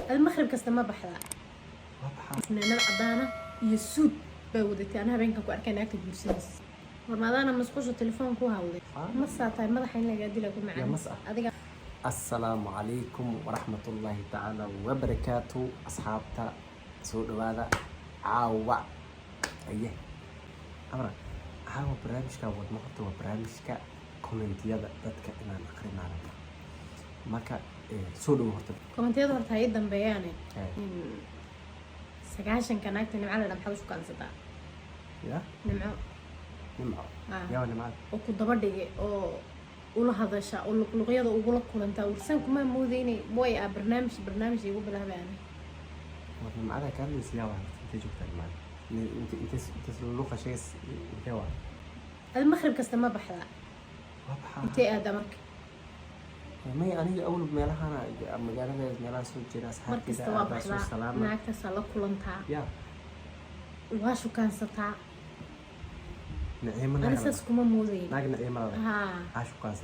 المغرب كاستما بحدا فنانة عدانة يسود بودتي أنا هبين كنكو أركان أكتب برسيس ورمضان مسقوش التليفون كو هاولي مسا طيب ماذا حين لقى دي لكم معنا يا مسا السلام عليكم ورحمة الله تعالى وبركاته أصحابتا سود هذا عاوة أيه أمرا عاوة برنامجك ودمقته وبرنامجك كومنتيادا دادك إنان أقرنا لك ماكا سود وهرتب كومنتيادا هرتا هيدا بياني سقاشن كان أكتب نمعنا لمحوش كان ستا يا نمعو يا نمعو وكو دبردقي oo ula hadasha oo luqluqyada ugu la kulanta warsan kuma moodeyni boy barnaamij igu bilaabaan waxaan macada ka hadlaysaa yaa wax inta joogtaa macada inta luqluqa shees intee waa المغرب kasta ma baxda intee aada marka may aniga awal meelahana magaalada meelaha soo jira asxaabtida waa soo salaama naagta sala kulanta ya waa shukaansataa نعيمنا أنا سأسكم مودي ناقل نعيمنا ها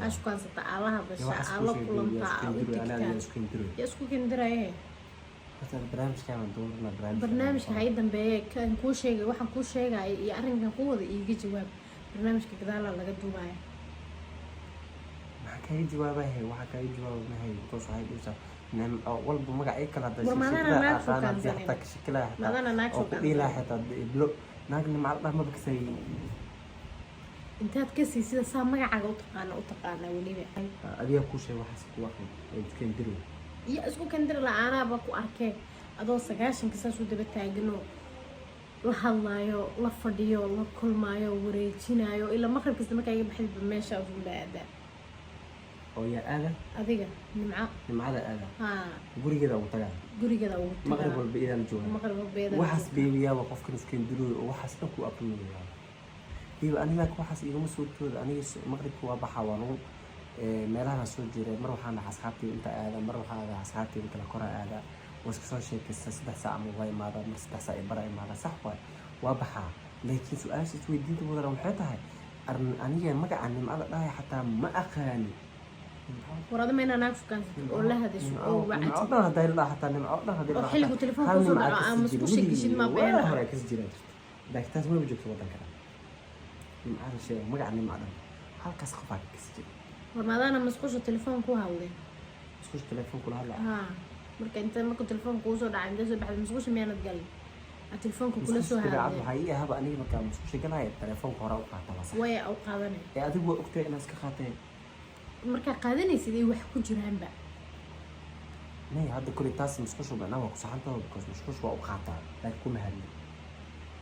عشو كان ستا الله بس الله كلهم تا يسكو كندرا إيه هذا البرنامج كمان دورنا برنامج هيدا بيه كان كل شيء واحد كل شيء يعرف كان قوة يجي جواب برنامج كذا لا لقد دوباي ما كان جوابه هي واحد كان جواب ما هي توصل هاي دوسة نعم أول بمرة أي كلا ده شكلها أنا بيحتاج شكلها ما أنا ناقص أو لا حتى بلو ناقل مع الله ما بكسي أنت هتكسي سيدا سامع عجو تقانا وليه أبي أكو شيء واحد واحد كندرو يا اسكو كندر لا أنا بكو أركي أدو سجاشن كسر شو دبت تاجنو لحلايو لفرديو لكل مايو وريتشينايو إلا مخرب كسر ما كان يبحث بمشى وفي بعده أو يا آلة أديك نمعة آلة ها قولي كذا وطلع قولي كذا مغرب والبيئة الجوا مغرب والبيئة وحس بيا وقف كنس كندرو وحس نكو أبنو إيوه أنا ما كوحس إيوه مسؤول كذا أنا مغرب كوا بحاولون meelaha soo jiray mar waxaan asxaabtii inta aada mar waxaan asxaabtii inta la koray aada waska soo sheekaysta 3 saac ama way maada mar 3 saac ay baray maada sax waa baxa laakiin su'aasha isweydiinta wadana waxay tahay aniga magaca nimcada dhahay xataa ma aqaani warada ma inaan aag fukaan oo la hadasho oo wacdi nimcada haday la xataa nimcada haday la xilligu telefoonka soo dhaco ama isku sheegishid ma been hore ka jiray laakiin ma joogto wadanka nimcada shay magaca nimcada halkaas qofka ka jiray رمضان مسقوش التليفون كو هاولي مسقوش التليفون كو هلا ها marka inta marka telefoonku soo dhacay inta soo baxay masquush miyaanad gal telefoonku kula soo haaday waxay haba aniga marka masquush galay telefoonka hore u qaata wasa way au qaadanay adigu waa ogtay inaad iska qaatay marka qaadanaysid ay wax ku jiraan ba may hadda kulli taas masquush bana waa ku saxantaa because masquush waa u qaataa laakiin kuma hadlin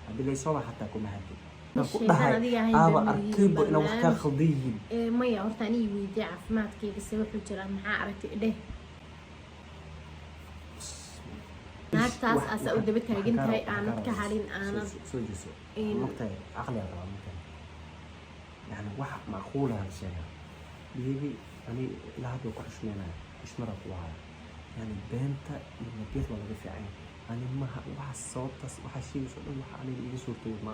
hadii la soo xataa kuma hadlin aba arkiibo ina wax ka khaldiyin maya horta ani weydii caafimaadkayga se wuxuu jiraa maxaa aragtay dheh naagtaas asa u daba taagan tahay aanad ka hadhin aanad soo jeeso maqtay aqliga qaba maqtay yani wax macquul ah sheega bibi ani ila hada ku xushmeynaa xushmada ku waa yani beenta iyo nabiyad wala laga fiican ani ma wax sababtaas waxa sheegay soo dhan waxa ani iga soo toog ma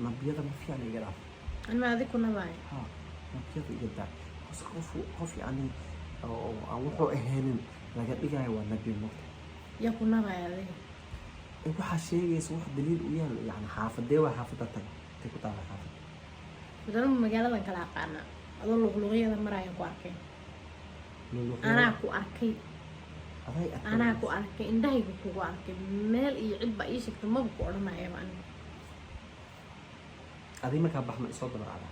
nabiyada ma fiican iga dhaaf أنا هذيك كنا باي nabiyada iga daa qof yani oo aan wuxuu ahayn laga dhigayo waa nabiyo maqtay يا كنا باي هذيك waxa sheegaysa wax daliil u yaal yani xaafadee waa xaafada tag ku taala xaafad بدل ما مجالنا كلا قانا أظن لغلوغية مرايا كواركي أنا كواركي إن ده يكون كواركي مال يعد بأيش كتير ما بقول ما يبان هذه ما كان بحمل صوت برعدة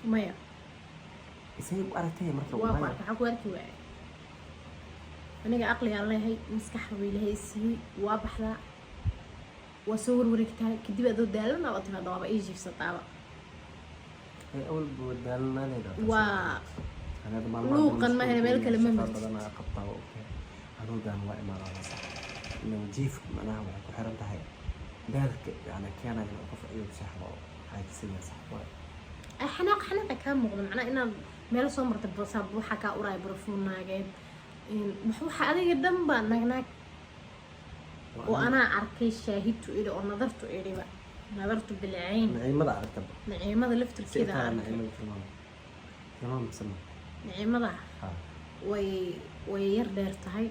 مايا يصير أرتيه مرة واقع حكواركي واعي أنا عقلي على هاي مسكح ويلي هاي السي وابحلا وصور وركتها كدي بدو دالنا وقتها ضوابا يجي في سطابة أول بدالنا ليه لوقا ما هنا مالك لما مرت أنا قطعه أوكي هذول ده هو إمارة صح إنه جيف معناها وحرمت هاي ذلك يعني كان يوقف أيوب سحبه هاي تسمى سحبه حنا كان مغنى معنا إن مال صمر تبصب وحكا قريب برفون ناجد محوحة هذه جدا بناك وأنا أركي شاهدت إلي ونظرت إلي بقى نظرت بالعين نعيمة عرفت نعيمة لفتر كذا نعيمة تمام سمع نعيمة ويردر تهي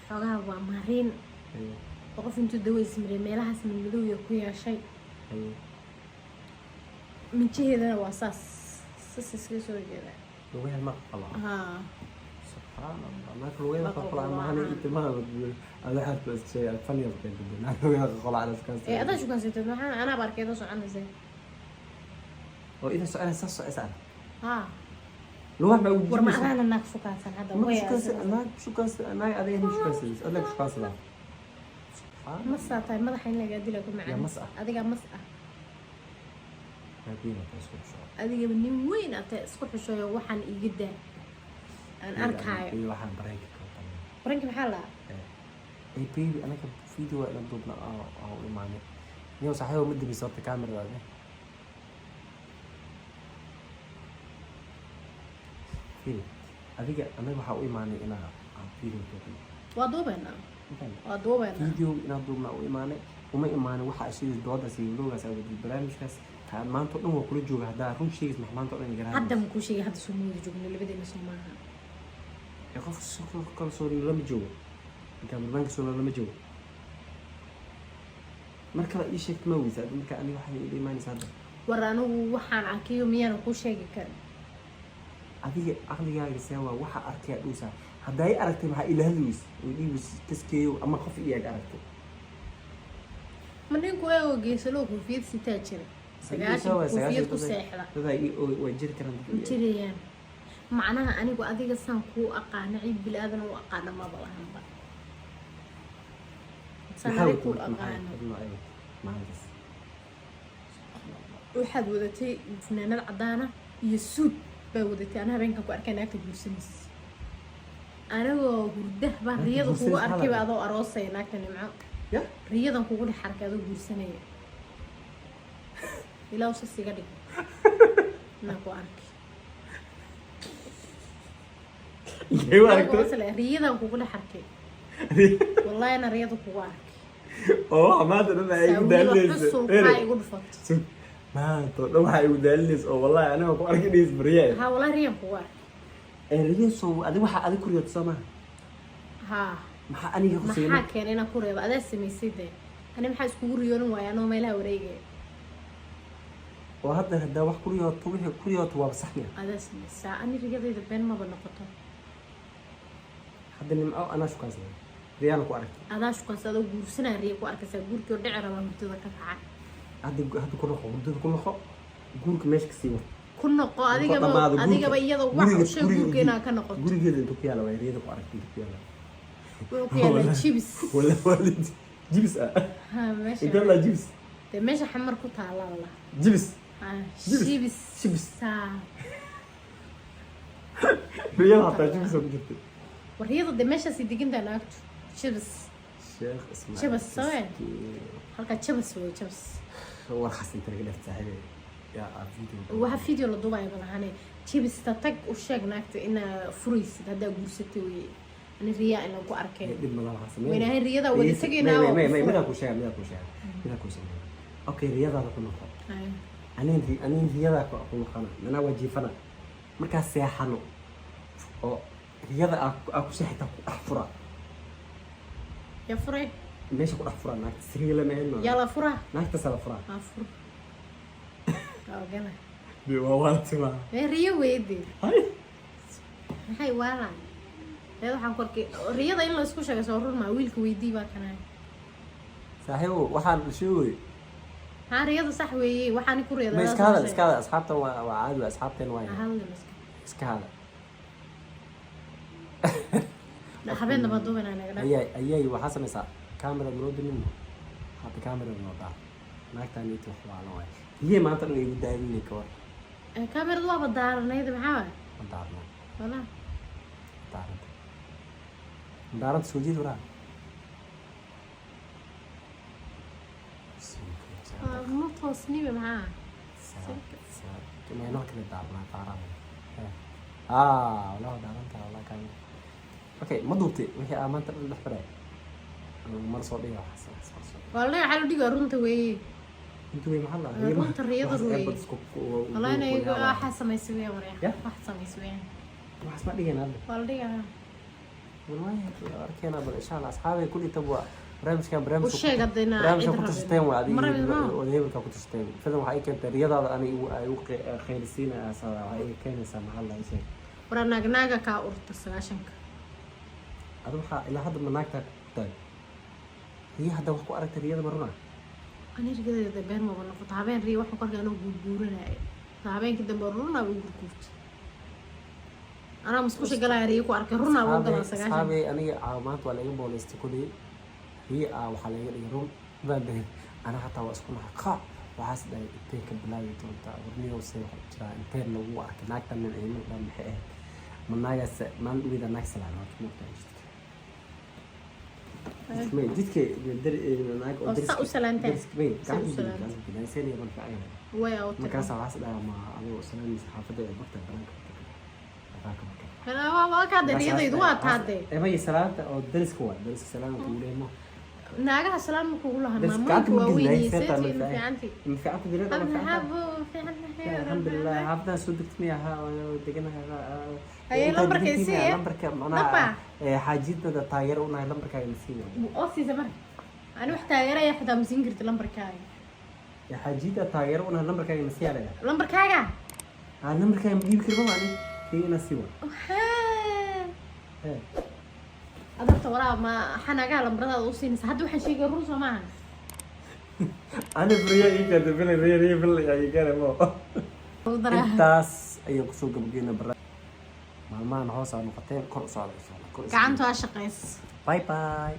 xoogaha waa maariin haye oo qof intuu dawo ismariyay meelahaas madow iyo ku yeeshay haye minjaheedana waa saas iska soo jeeda lugaha ma qala haa subxaan allah marka lugaha ma qala maana intimaa ada xad bas shay faniya baqay dadna lugaha qala ala iskaas adaa shukan sitay maxaa anaa barkeeda soconaysa oo ida soconaysa socaysa haa lugaha ma ugu war ma ana naag shukansan hadda way shukaas ana adee shukaas adee shukaas la ma saatay madaxa in laga dilo ku macaan adiga mas ah adiga nin weyn ata isku xushoyo waxaan iga daa aan arkaayo waxaan bareeyay baranki maxaa la baby anaka video la duubna oo imaanay niyo saxiib ma dibi sorta kamerada adiga anaga waxa u imaanay inaa video duubno waa duubeyna waa duubeyna video inaa duubna u imaanay uma imaanay waxa ashii dooda si loogaas ay barnaamijkaas maanta dhan waa kula jooga hadaa run sheegis maanta dhan garan hadda ma ku sheegay hadda soo muudo joogno labadeena soo maaha qof kala soo lama joogo inta barnaamijka soo lama joogo marka la ii sheegto ma weysa marka aniga waxay ii imaanaysaa hadda war anigu waxaan arkayo miyaan ku sheegi karin adiga aqligaaga sawa waxa arkay dhuusa haday aragtay waxa ilaahdiis oo dhiibis kaskeeyo ama qof iyaga aragtay maninku ay geesalo ku fiid sitaa jiray sagaashan ku seexda daday oo jir karan jirayaan macnaha anigu adiga san ku aqaana cid bil aadan oo aqaana ma balahanba sanad ku aqaana waxaad wadatay fanaanad cadaana iyo suud baa wadatay ana habeenka ku arkay naagta guursanis anagoo hurdah baa riyada kugu arkay baa adoo aroosay naagta nimco ya riyadan kugu dhex arkay adoo guursanaya ilaa usa siga dhig naa ku arkay yeewa arkay riyadan kugu dhex arkay wallahi ana riyada kugu arkay oo amaada dhan ay igu daaleyso igu dhufato maanta dhan waxa igu daaleyso oo wallahi aniga ku arkay dhiis bariyaa ha wallahi riyan kugu arkay riyaso adiga waxa adiga ku riyad sama ha maxaa aniga ku maxaa keenay inaan ku reebo adaa samaysay ani maxaa iskugu riyoonin waaya anoo meelaha wareegaya oo hadda hadaa wax ku riyooto wixii ku riyooto waa saxniya adaa samaysaa ani riyadayda been maba noqoto hadda nimco anaa shukaansaday riyaan ku arkay adaa shukaansa adoo guursanaa riya ku arkaysaa guurkii oo dhici rabaa hurdada ka kacay hadda ku noqo hurdada ku noqo guurka meesha kasii war ku noqo adigaba iyada wax u sheeg guurka inaa ka noqoto gurigeeda intuu ku yaala waa riyada ku arkay intuu ku yaala wuxuu ku yaala jibis wala walid jibis ha meesha inta la jibis de meesha xamar ku taala la jibis jibis riyada hataa jibis ku jirtay wariyada de meeshaasi degantaa naagtu jibis sheekh ismail jibis saween halka jibis wey jibis war xasan tariga dhaftahay ya video waxa video la duubay balahane jibis tag u sheeg naagta ina furaysid hadaa guursatay wey ani riya ina ku arkay dib ma laha sameey wayna riyada wada tagaynaa mida ku sheeg okay riyada ku noqon ani riyada ku noqon ana wajifana marka seexano oo riyada aku seexta ku afura ya furay meesha ku afura naagta siriila meeyno yala fura naagta sala fura afur gala bi waa tima riyo weeydi hay maxay wala waxaan korkay riyada in la isku sheego soo run ma wiilka weydii baa kana saaxiibo waxaan sheegay ha riyada sax weeyay waxaan ku reedaa iska hada asxaabta waa caadi waa asxaabteen waa iska hada habeen daba duubana naga ayay waxa samaysaa camera moodin hada camera nooda naagtaan inta wax waa loo yahay maanta dhan igu daadinay ka war kameradu waa badaaranayda maxaa badaarna wala daarad soo jeed waraa ma toosniba maxaa كما ناكل دارنا طارنا والله دارنتا والله كان اوكي ما دوبتي وحي امانت دحبره مر سو ديغا والله حلو ديغا runta weey intu way maxalla runta riyada weey والله انا waxa samaysay weey wax samaysay wax ma dhigeen hadda والله والله أركينا إن شاء الله أصحابي كل تبوا برامج كان برامج وشيء قضينا برامج عيد كنت ربيع. تستوي وعادي مرة بالما. ودايما كنت تستوي فيلم وحقيقي كانت الرياضة أنا خير سينا صراحة وحقيقي كان سامع الله شيء ورا ناقناقة كا أورت سغاشنك أروح إلى حد ما ناكتك طيب هي هذا وحكو أردت الرياضة مرة أنا إيش كده بين ما بنا فتعبين ري وحنا كنا جورنا تعبين كده برونا وجوركوت أنا مسكوش قلا ريكو أرك رونا وقلا سغاشن أصحابي أنا عامات ولا يوم ولا استكولي هي وحلاقي يرون بعدين أنا حتى وأسكن حقا وحاسد إن تيك بلاي تونتا ورني وسيء جرا إنتين لو أرك ناكتا من أيام لما حقه من ناقص ما نقول إذا ناقص العنوان كم تاني مين جدك در ناق وصا وسلامتين درس مين قاعد وسلامتين. يقول أنا سيني من فعيه ويا ما كان أوتر سواس ده مع أبو سلام حافظ المكتب بنك أنا ما كان رياضة يدوات هذا إما يسلام أو درس كوا درس سلام كولي ما ناقة سلام كلها بس ما قاعد مو ممكن كويني نايسة سيتي تعمل إنه في فيها. عندي من في عقد دلوقتي أنا ما في عقد حابه في عندنا الحمد لله عبدا سودك مياها ودقنا هي لمبر كيسية لمبر كم أنا حاجتنا ده طاير ونا لمبر كاي مسينا أوسي زمان أنا محتاجة يا حدا مزينجرت لمبر كاي يا حاجتنا طاير ونا لمبر كاي مسينا لمبر كاي لمبر كاي مجيب كربا معني في نسيوا أدرت ورا ما حنا قال لمبر هذا أوسي حد واحد شيء يقرص معه أنا بريا إيكا دبنا ريا بلا يا كلام intaas ayaan kusoo gabageyna bara maalmahan hoos aan noqoteen kor u socda gacantu waa shaqays bye bye